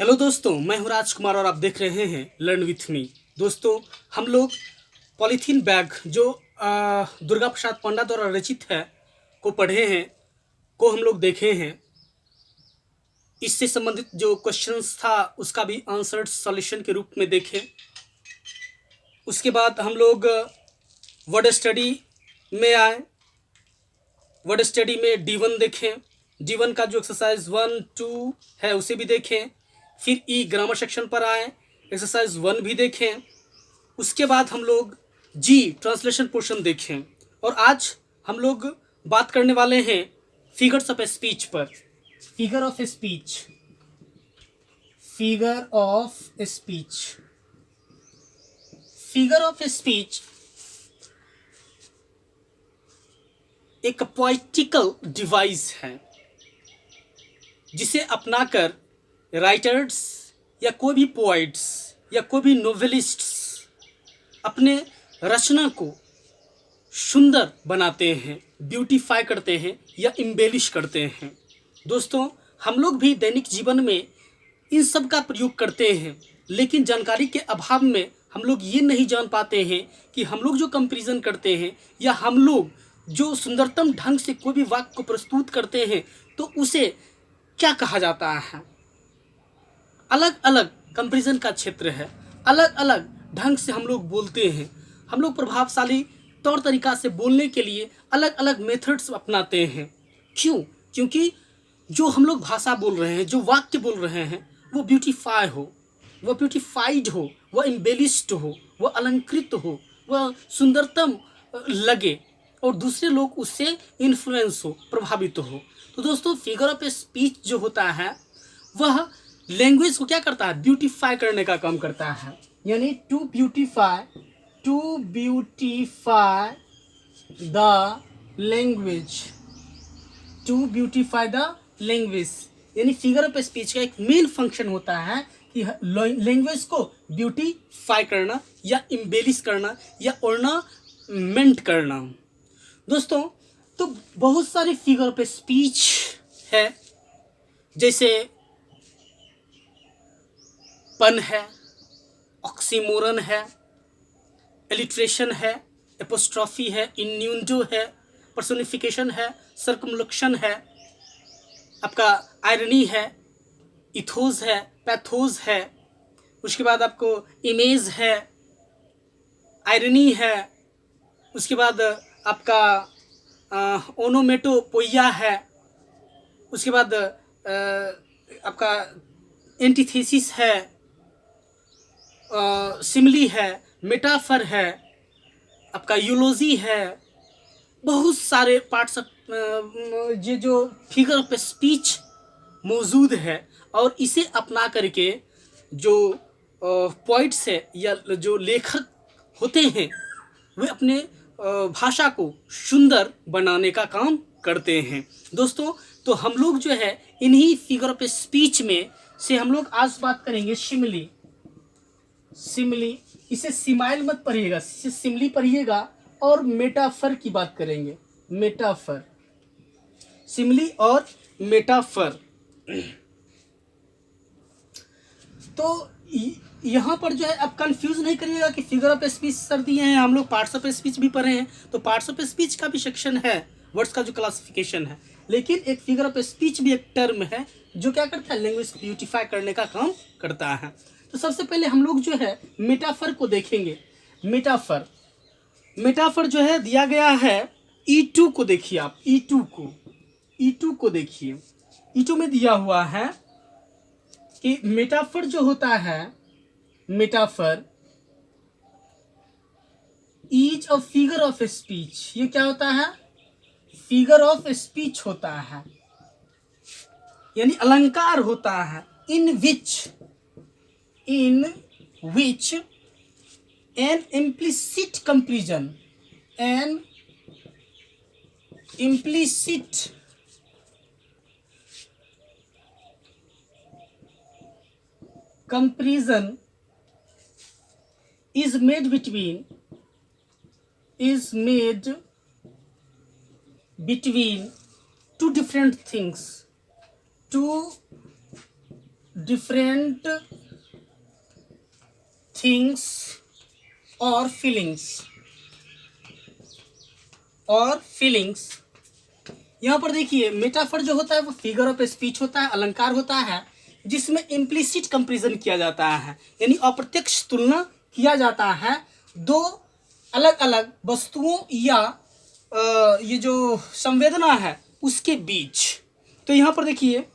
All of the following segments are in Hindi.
हेलो दोस्तों, मैं हूं राजकुमार और आप देख रहे हैं लर्न विथ मी। दोस्तों, हम लोग पॉलीथीन बैग जो दुर्गा प्रसाद पांडा द्वारा रचित है को पढ़े हैं, को हम लोग देखे हैं। इससे संबंधित जो क्वेश्चंस था उसका भी आंसर्ड सॉल्यूशन के रूप में देखें। उसके बाद हम लोग वर्ड स्टडी में आए। वर्ड स्टडी में D1 देखें। D1 का जो एक्सरसाइज 1, 2 है उसे भी देखें। फिर ई ग्रामर सेक्शन पर आए, एक्सरसाइज 1 भी देखें। उसके बाद हम लोग जी ट्रांसलेशन पोर्शन देखें। और आज हम लोग बात करने वाले हैं फिगर्स ऑफ स्पीच पर। Figure of speech, figure of speech, figure of speech एक पोएटिकल डिवाइस है जिसे अपनाकर राइटर्स या कोई भी पोइट्स या कोई भी नोवेलिस्ट्स अपने रचना को सुंदर बनाते हैं, ब्यूटीफाई करते हैं या इम्बेलिश करते हैं। दोस्तों, हम लोग भी दैनिक जीवन में इन सब का प्रयोग करते हैं, लेकिन जानकारी के अभाव में हम लोग ये नहीं जान पाते हैं कि हम लोग जो कंपैरिजन करते हैं या हम लोग जो सुंदरतम ढंग से कोई भी वाक्य को प्रस्तुत करते हैं तो उसे क्या कहा जाता है। अलग अलग कंपैरिजन का क्षेत्र है, अलग अलग ढंग से हम लोग बोलते हैं। हम लोग प्रभावशाली तौर तरीका से बोलने के लिए अलग अलग मेथड्स अपनाते हैं। क्यों? क्योंकि जो हम लोग भाषा बोल रहे हैं, जो वाक्य बोल रहे हैं, वो ब्यूटीफाई हो, वह ब्यूटीफाइड हो, वह इम्बेलिस्ड हो, वह अलंकृत हो, वह सुंदरतम लगे और दूसरे लोग उससे इन्फ्लुएंस हो, प्रभावित हो। तो दोस्तों, फिगर ऑफ स्पीच जो होता है वह लैंग्वेज को क्या करता है? ब्यूटीफाई करने का काम करता है। यानी to beautify the language, to beautify the language. यानी फिगर ऑफ स्पीच का एक मेन फंक्शन होता है कि लैंग्वेज को ब्यूटीफाई करना या इम्बेलिश करना या ऑर्नामेंट करना। दोस्तों, तो बहुत सारी फिगर ऑफ स्पीच है, जैसे पन है, ऑक्सीमोरन है, एलिट्रेशन है, एपोस्ट्रॉफी है, इन्यूंडो है, पर्सोनिफिकेशन है, सर्कमलोक्शन है, आपका आयरनी है, इथोस है, पैथोस है। उसके बाद आपको इमेज है, आयरनी है। उसके बाद आपका ओनोमेटोपोइया है। उसके बाद आपका एंटीथेसिस है, सिमली है, मेटाफर है, आपका यूलोजी है। बहुत सारे पार्ट्स ऑफ ये जो फिगर ऑफ स्पीच मौजूद है और इसे अपना करके जो पोइट्स है या जो लेखक होते हैं वे अपने भाषा को सुंदर बनाने का काम करते हैं। दोस्तों, तो हम लोग जो है इन्हीं फिगर ऑफ स्पीच में से हम लोग आज बात करेंगे सिमली। सिमली, इसे सिमाइल मत पढ़िएगा, इसे सिमली पढ़िएगा। और मेटाफर की बात करेंगे, मेटाफर, सिमली और मेटाफर। तो यहाँ पर जो है आप कंफ्यूज नहीं करिएगा कि फिगर ऑफ स्पीच सर दिए हैं, हम लोग पार्ट्स ऑफ स्पीच भी पढ़े हैं। तो पार्ट्स ऑफ स्पीच का भी सेक्शन है, वर्ड्स का जो क्लासिफिकेशन है, लेकिन एक फिगर ऑफ स्पीच भी एक टर्म है जो क्या करता है? लैंग्वेज को ब्यूटीफाई करने का काम करता है। तो सबसे पहले हम लोग जो है मेटाफर को देखेंगे। मेटाफर, मेटाफर जो है दिया गया है E2 को देखिए आप, E2 को देखिए। E2 में दिया हुआ है कि मेटाफर जो होता है, metaphor is a figure of speech. ये क्या होता है? फिगर ऑफ स्पीच होता है, यानी अलंकार होता है। In which an implicit comparison, an implicit comparison is made between two different things, two different things और फीलिंग्स। यहाँ पर देखिए मेटाफर जो होता है वो फिगर ऑफ स्पीच होता है, अलंकार होता है, जिसमें इम्प्लिसिट कंपैरिजन किया जाता है, यानी अप्रत्यक्ष तुलना किया जाता है दो अलग अलग वस्तुओं या ये जो संवेदना है उसके बीच। तो यहाँ पर देखिए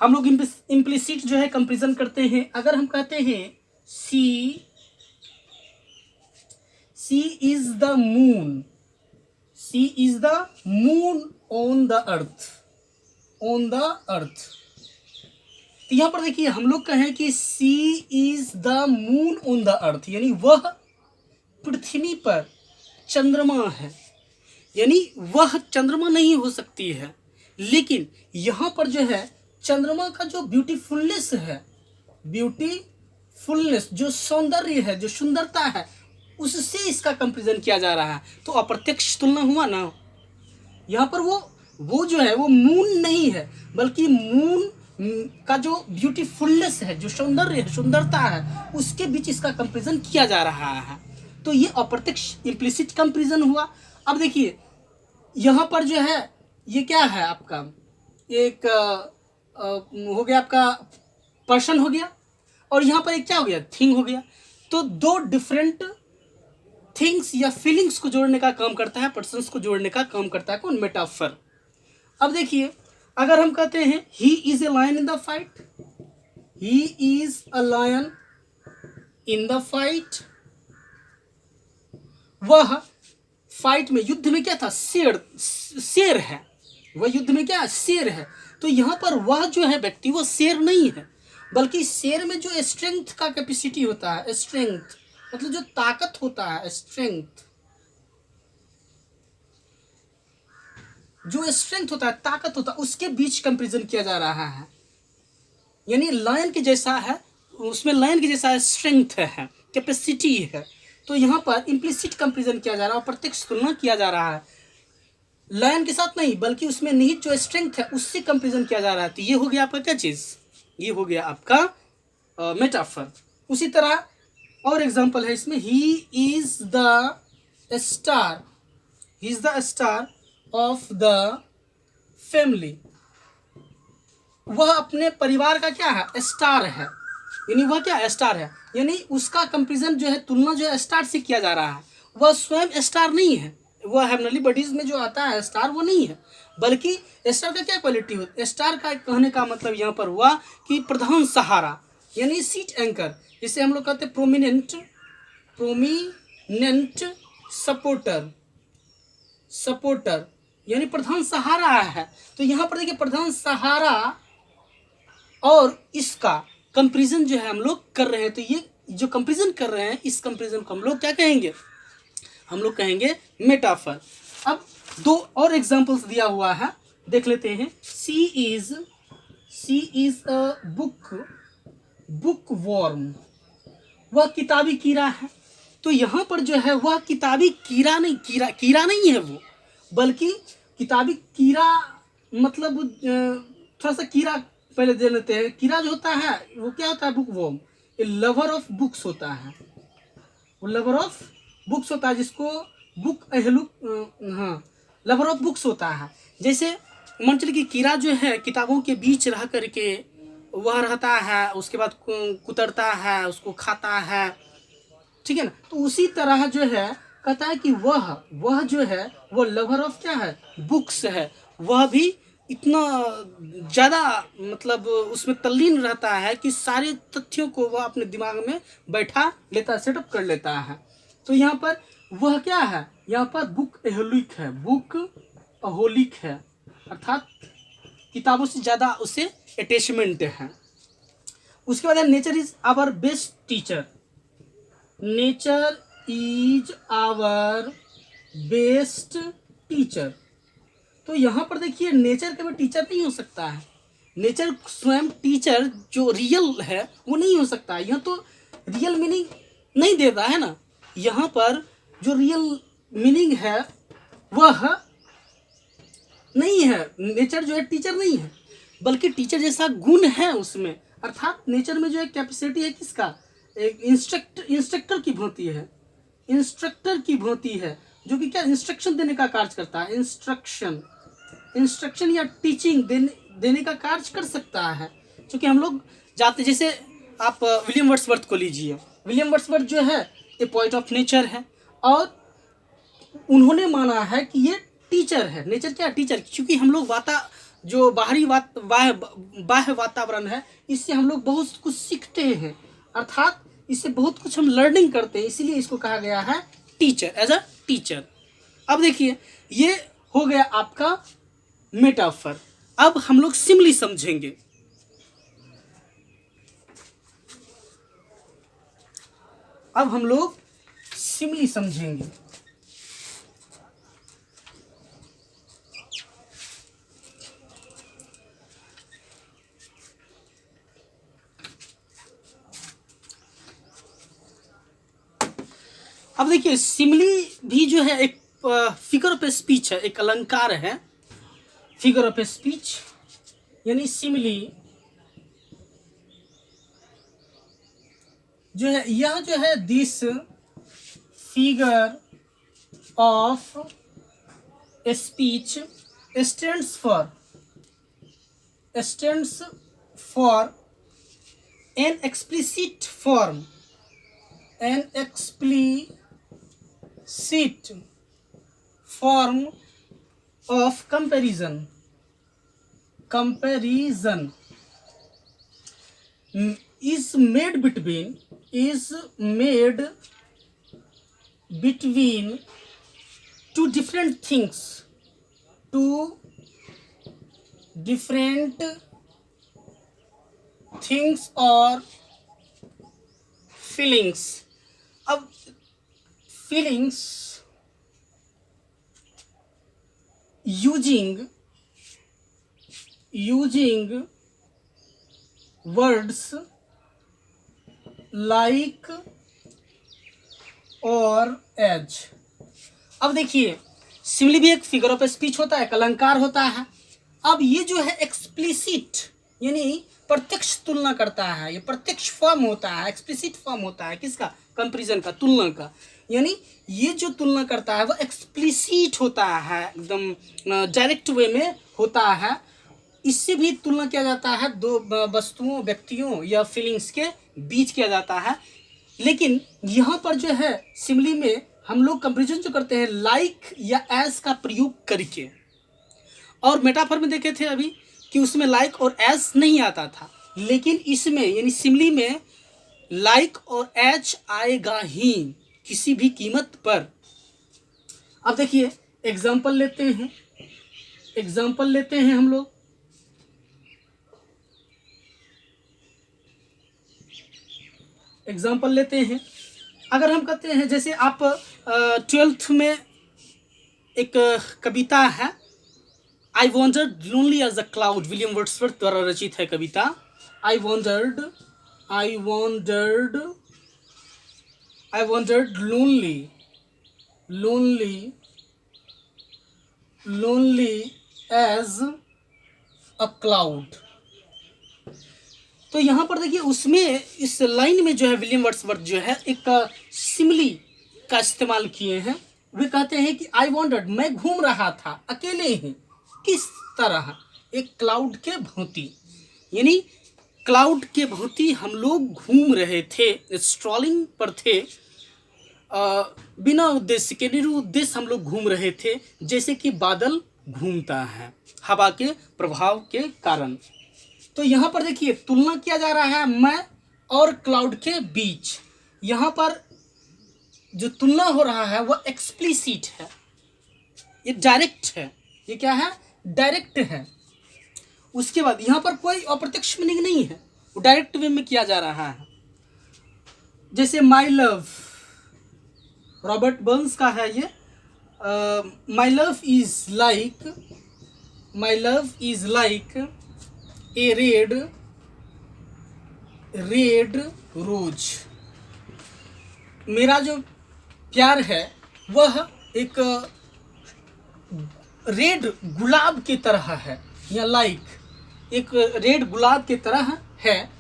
हम लोग इम्प्लिसिट जो है कंपैरिजन करते हैं। अगर हम कहते हैं she is the moon, she is the moon on the earth, तो यहाँ पर देखिए हम लोग कहें कि she is the moon on the earth, यानी वह पृथ्वी पर चंद्रमा है, यानी वह चंद्रमा नहीं हो सकती है, लेकिन यहाँ पर जो है चंद्रमा का जो ब्यूटीफुलनेस है, ब्यूटीफुलनेस जो सौंदर्य है, जो सुंदरता है, उससे इसका कंपैरिजन किया जा रहा है। तो अप्रत्यक्ष तुलना हुआ ना। यहाँ पर वो जो है वो मून नहीं है, बल्कि मून का जो ब्यूटीफुलनेस है, जो सौंदर्य है, सुंदरता है, उसके बीच इसका कंपैरिजन किया जा रहा है। तो ये अप्रत्यक्ष इम्प्लिसिट कंपैरिजन हुआ। अब देखिए यहाँ पर जो है ये क्या है आपका, एक हो गया आपका पर्सन हो गया, और यहाँ पर एक क्या हो गया, थिंग हो गया। तो दो डिफरेंट थिंग्स या फीलिंग्स को जोड़ने का काम करता है, पर्सन्स को जोड़ने का काम करता है कौन, मेटाफर। अब देखिए अगर हम कहते हैं he is a lion in the fight, he is a lion in the fight, वह फाइट में, युद्ध में क्या था, शेर है, वह युद्ध में क्या है, शेर है। तो यहाँ पर वह जो है व्यक्ति वो शेर नहीं है, बल्कि शेर में जो स्ट्रेंथ का कैपेसिटी होता है, स्ट्रेंथ मतलब जो ताकत होता है, स्ट्रेंथ, जो स्ट्रेंथ होता है, ताकत होता है, उसके बीच कंपैरिजन किया जा रहा है। यानी लायन के जैसा है, उसमें लायन के जैसा स्ट्रेंथ है, कैपेसिटी है। तो यहाँ पर इम्प्लिसिट कंपैरिजन किया जा रहा है, प्रत्यक्ष तुलना किया जा रहा है, लायन के साथ नहीं, बल्कि उसमें निहित जो स्ट्रेंथ है उससे कंपैरिजन किया जा रहा है। तो ये हो गया आपका क्या चीज, ये हो गया आपका मेटाफर। उसी तरह और एग्जांपल है इसमें, he is the star, he is the star of the family, वह अपने परिवार का क्या है, स्टार है, यानी वह क्या है, स्टार है। यानी उसका कंपैरिजन जो है, तुलना जो है स्टार से किया जा रहा है। वह स्वयं स्टार नहीं है, वह हेवनली बॉडीज में जो आता है स्टार वो नहीं है, बल्कि स्टार का क्या क्वालिटी होती है, स्टार का कहने का मतलब यहाँ पर हुआ कि प्रधान सहारा, यानी सीट एंकर, जिसे हम लोग कहते हैं प्रोमिनेंट सपोर्टर, यानी प्रधान सहारा है। तो यहाँ पर देखिए प्रधान सहारा और इसका कंपैरिजन जो है हम लोग कर रहे हैं। तो ये जो कंपैरिजन कर रहे हैं, इस कंपैरिजन को हम लोग क्या कहेंगे, हम लोग कहेंगे मेटाफर। अब दो और एग्जांपल्स दिया हुआ है, देख लेते हैं। She is a book warm, वह किताबी कीड़ा है। तो यहाँ पर जो है वह किताबी कीड़ा नहीं है वो, बल्कि किताबी कीड़ा मतलब थोड़ा सा कीड़ा पहले दे लेते हैं। कीड़ा जो होता है वो क्या होता है, बुक वॉर्म, ये लवर ऑफ बुक्स होता है, वो लवर ऑफ बुक्स होता है, जिसको बुक लवर ऑफ बुक्स होता है। जैसे मान चलिए कि कीड़ा जो है किताबों के बीच रह करके वह रहता है, उसके बाद कुतरता है, उसको खाता है, ठीक है ना। तो उसी तरह जो है कहता है कि वह जो है वो लवर ऑफ क्या है, बुक्स है। वह भी इतना ज़्यादा मतलब उसमें तल्लीन रहता है कि सारे तथ्यों को वह अपने दिमाग में बैठा लेता है, सेटअप कर लेता है। तो यहाँ पर वह क्या है, यहाँ पर बुक अहोलिक है, अर्थात किताबों से ज़्यादा उसे अटैचमेंट है। उसके बाद nature is our best teacher, nature is our best teacher. तो यहाँ पर देखिए नेचर कभी टीचर नहीं हो सकता है, नेचर स्वयं टीचर जो रियल है वो नहीं हो सकता है। यह तो रियल मीनिंग नहीं देता है ना, यहाँ पर जो रियल मीनिंग है वह नहीं है, नेचर जो है टीचर नहीं है, बल्कि टीचर जैसा गुण है उसमें, अर्थात नेचर में जो एक कैपेसिटी है किसका, एक इंस्ट्रक्टर की भांति है, इंस्ट्रक्टर की भांति है, जो कि क्या इंस्ट्रक्शन देने का कार्य करता है। इंस्ट्रक्शन या टीचिंग देने का कार्य कर सकता है। क्योंकि हम लोग जाते, जैसे आप विलियम वर्ड्सवर्थ को लीजिए, विलियम वर्ड्सवर्थ जो है ये पोएट ऑफ नेचर है, और उन्होंने माना है कि ये टीचर है। नेचर क्या टीचर, क्योंकि हम लोग जो बाहरी बाह्य वातावरण है, इससे हम लोग बहुत कुछ सीखते हैं, अर्थात इससे बहुत कुछ हम लर्निंग करते हैं, इसीलिए इसको कहा गया है टीचर, एज अ टीचर। अब देखिए ये हो गया आपका मेटाफर। अब हम लोग सिमिली समझेंगे। अब हम लोग सिमिली समझेंगे। अब देखिए सिमिली भी जो है एक फिगर ऑफ स्पीच है, एक अलंकार है। फिगर ऑफ स्पीच यानी सिमिली जो है, यह जो है this figure of speech stands for an explicit form, an explicit form of comparison is made between two different things, or feelings. अब feelings using words like और as। अब देखिए सिमिली भी एक फिगर ऑफ स्पीच होता है, एक अलंकार होता है। अब ये जो है एक्सप्लिसिट यानी प्रत्यक्ष तुलना करता है, ये प्रत्यक्ष फॉर्म होता है, एक्सप्लिसिट फॉर्म होता है किसका, कंपैरिजन का, तुलना का। यानी ये जो तुलना करता है वो एक्सप्लिसिट होता है, एकदम डायरेक्ट वे में होता है। इससे भी तुलना किया जाता है दो वस्तुओं, व्यक्तियों या फीलिंग्स के बीच किया जाता है। लेकिन यहाँ पर जो है सिमिली में हम लोग कंपैरिजन जो करते हैं लाइक या एज का प्रयोग करके, और मेटाफर में देखे थे अभी कि उसमें लाइक और एज नहीं आता था, लेकिन इसमें यानी सिमिली में लाइक और एज आएगा ही किसी भी कीमत पर। अब देखिए एग्जाम्पल लेते हैं हम लोग। एग्जाम्पल लेते हैं, अगर हम कहते हैं जैसे आप 12th में एक कविता है I wandered lonely as a cloud, William Wordsworth द्वारा रचित है कविता। I wandered lonely as a cloud. तो यहाँ पर देखिए उसमें इस लाइन में जो है विलियम वर्ड्सवर्थ जो है एक सिमिली का इस्तेमाल किए हैं। वे कहते हैं कि आई वॉन्डर्ड, मैं घूम रहा था अकेले ही, किस तरह, एक क्लाउड के भांति, यानी क्लाउड के भांति हम लोग घूम रहे थे, स्ट्रॉलिंग पर थे, बिना उद्देश्य के, निरुद्देश्य हम लोग घूम रहे थे, जैसे कि बादल घूमता है हवा के प्रभाव के कारण। तो यहाँ पर देखिए तुलना किया जा रहा है मैं और क्लाउड के बीच। यहाँ पर जो तुलना हो रहा है वो एक्सप्लिसिट है, ये डायरेक्ट है। ये क्या है, डायरेक्ट है। उसके बाद यहाँ पर कोई अप्रत्यक्ष मीनिंग नहीं है, वो डायरेक्ट वे में किया जा रहा है। जैसे माई लव, रॉबर्ट बर्न्स का है ये, my love is like a red rose. मेरा जो प्यार है वह एक रेड गुलाब की तरह है, या लाइक एक रेड गुलाब की तरह है,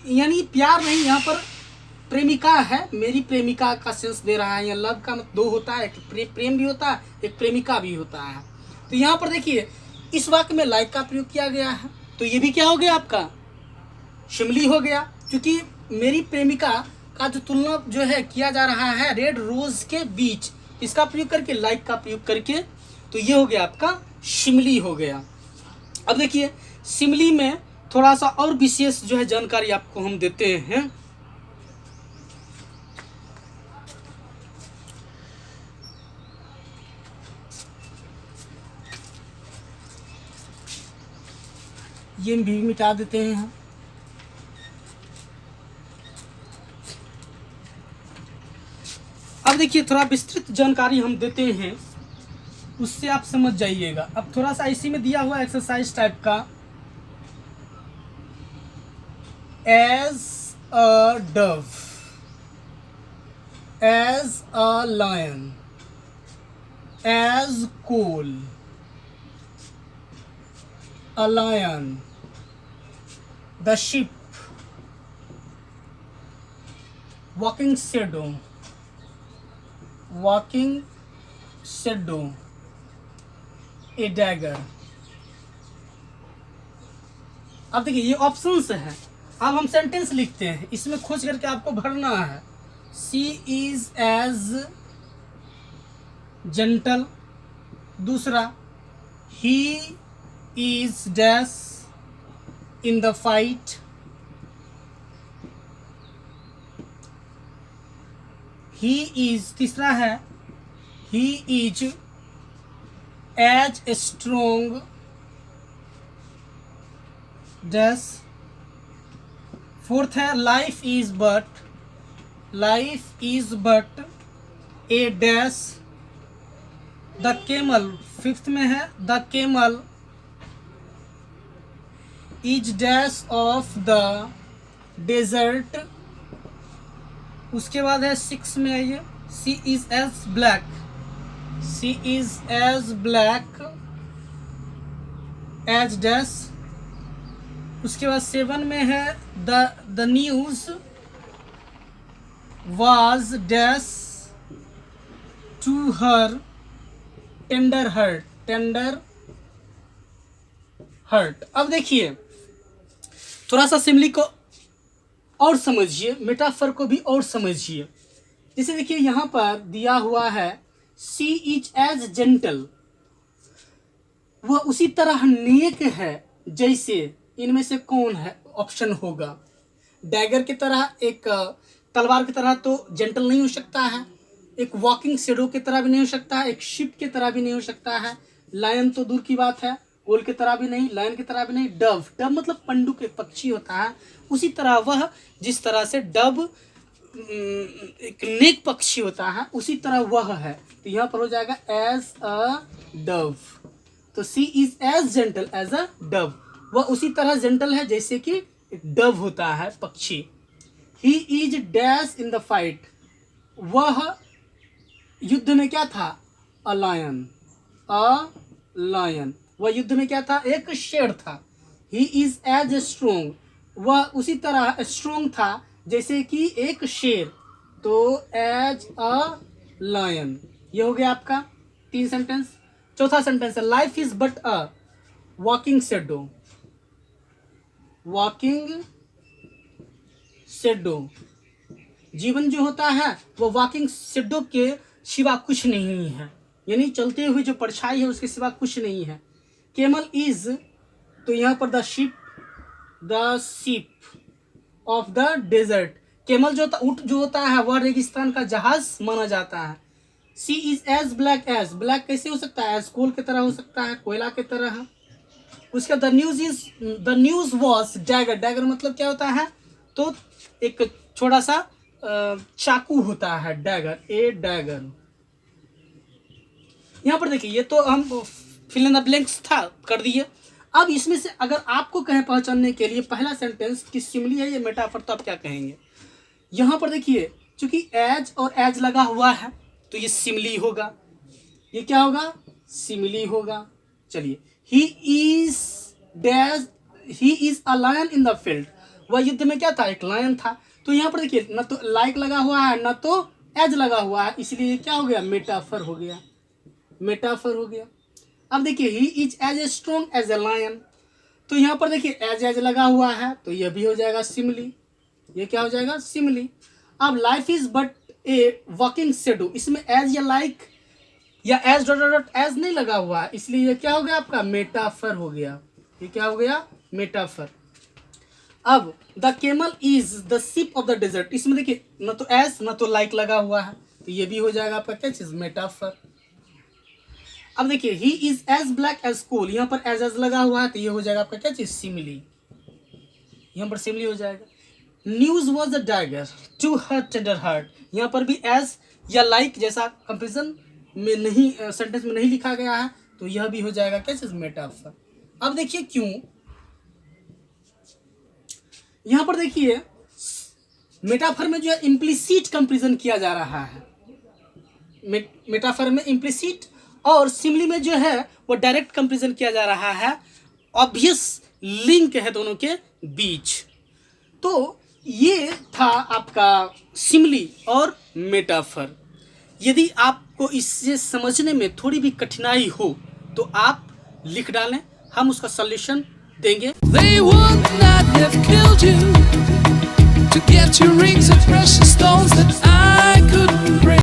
यानी प्यार नहीं, यहाँ पर प्रेमिका है, मेरी प्रेमिका का सेंस दे रहा है। यहाँ लव का मतलब दो होता है, एक प्रेम भी होता है, एक प्रेमिका भी होता है। तो यहाँ पर देखिए इस वाक्य में लाइक का प्रयोग किया गया है, तो ये भी क्या हो गया आपका शिमली हो गया, क्योंकि मेरी प्रेमिका का जो तुलना जो है किया जा रहा है रेड रोज के बीच, इसका प्रयोग करके लाइक का प्रयोग करके, तो ये हो गया आपका शिमली हो गया। अब देखिए शिमली में थोड़ा सा और विशेष जो है जानकारी आपको हम देते हैं। ये भी मिटा देते हैं हम। अब देखिए थोड़ा विस्तृत जानकारी हम देते हैं, उससे आप समझ जाइएगा। अब थोड़ा सा इसी में दिया हुआ एक्सरसाइज टाइप का, as a dove, as a lion, as coal, a lion, the ship, walking shadow, walking shadow, a dagger. अब देखिए ये ऑप्शंस हैं, अब हम सेंटेंस लिखते हैं, इसमें खोज करके आपको भरना है। सी इज एज जेंटल, दूसरा he is dash in the fight, he is, तीसरा है he is as strong dash, fourth है life is but a dash the camel, fifth में है the camel is dash of the desert. उसके बाद है सिक्स में है ये she is as black, she is as black as dash. उसके बाद सेवन में है the news was dash to her tender heart. अब देखिए थोड़ा सा सिमली को और समझिए, मेटाफर को भी और समझिए। जैसे देखिए यहाँ पर दिया हुआ है सी इज एज जेंटल, वह उसी तरह नेक है जैसे, इनमें से कौन है ऑप्शन होगा। डैगर की तरह, एक तलवार की तरह तो जेंटल नहीं हो सकता है, एक वॉकिंग शेडो की तरह भी नहीं हो सकता है, एक शिप की तरह भी नहीं हो सकता है, लायन तो दूर की बात है, ओल की तरह भी नहीं, लायन की तरह भी नहीं, डव मतलब पंडुक एक पक्षी होता है, उसी तरह वह, जिस तरह से डव एक नेक पक्षी होता है उसी तरह वह है। तो यहाँ पर हो जाएगा एज अ डव। तो she is as gentle as a dove, वह उसी तरह जेंटल है जैसे कि डव होता है पक्षी। ही is dash in the fight, वह युद्ध में क्या था, अ लायन, वह युद्ध में क्या था, एक शेर था। ही इज एज स्ट्रोंग, वह उसी तरह स्ट्रोंग था जैसे कि एक शेर, तो एज अ लायन। ये हो गया आपका 3 सेंटेंस। चौथा सेंटेंस है life is but a walking shadow, जीवन जो होता है वो वॉकिंग शेडो के सिवा कुछ नहीं है, यानी चलते हुए जो परछाई है उसके सिवा कुछ नहीं है। केमल इज, तो यहाँ पर the ship of the desert, camel जो ऊंट जो होता है वह रेगिस्तान का जहाज माना जाता है। सी इज एज ब्लैक कैसे हो सकता है, एज कोल की तरह हो सकता है, कोयला की तरह। उसका द न्यूज वॉज डैगर मतलब क्या होता है, तो एक छोटा सा चाकू होता है, डैगर, ए डैगर। यहाँ पर देखिए ये तो हम फिल इन द ब्लैंक्स था कर दिए। अब इसमें से अगर आपको कहें पहचानने के लिए पहला सेंटेंस कि सिमली है ये मेटाफर, तो आप क्या कहेंगे। यहाँ पर देखिए चूंकि एज और एज लगा हुआ है तो ये सिमली होगा, ये क्या होगा, सिमली होगा। चलिए he is a lion in the field, वह युद्ध में क्या था, एक लायन था। तो यहाँ पर देखिए न तो लाइक लगा हुआ है न तो एज लगा हुआ है, इसलिए ये क्या हो गया, मेटाफर हो गया, मेटाफर हो गया। अब देखिए he is as a strong as a lion, तो यहाँ पर देखिए एज लगा हुआ है तो यह भी हो जाएगा सिमली, ये क्या हो जाएगा, सिमली। अब life is but A walking shadow, इसमें एज या लाइक या एज डॉट डॉट एज नहीं लगा हुआ है, इसलिए ये क्या हो गया आपका, मेटाफर हो गया, ये क्या हो गया, मेटाफर। अब the camel is the ship of the desert, इसमें देखिए न तो एज न तो लाइक लगा हुआ है, तो ये भी हो जाएगा आपका क्या चीज, मेटाफर। अब देखिए he is as black as coal, यहाँ पर एज लगा हुआ है तो ये हो जाएगा आपका क्या चीज, सिमली, यहाँ पर सिमली हो जाएगा। News was a dagger to her tender heart, यहाँ पर भी एज या लाइक जैसा कंपेरिजन में नहीं, सेंटेंस में नहीं लिखा गया है, तो यह भी हो जाएगा क्या चीज, मेटाफर। अब देखिए क्यों, यहाँ पर देखिए मेटाफर में जो है इम्प्लिसिट कंपेरिजन किया जा रहा है, मेटाफर में इम्प्लिसिट, और सिमली में जो है वो डायरेक्ट कंपेरिजन किया जा रहा है, ऑब्वियस लिंक है दोनों के बीच। तो ये था आपका सिमली और मेटाफर। यदि आपको इससे समझने में थोड़ी भी कठिनाई हो तो आप लिख डालें, हम उसका सॉल्यूशन देंगे। They would not have killed you to get your rings of precious stones that I couldn't break.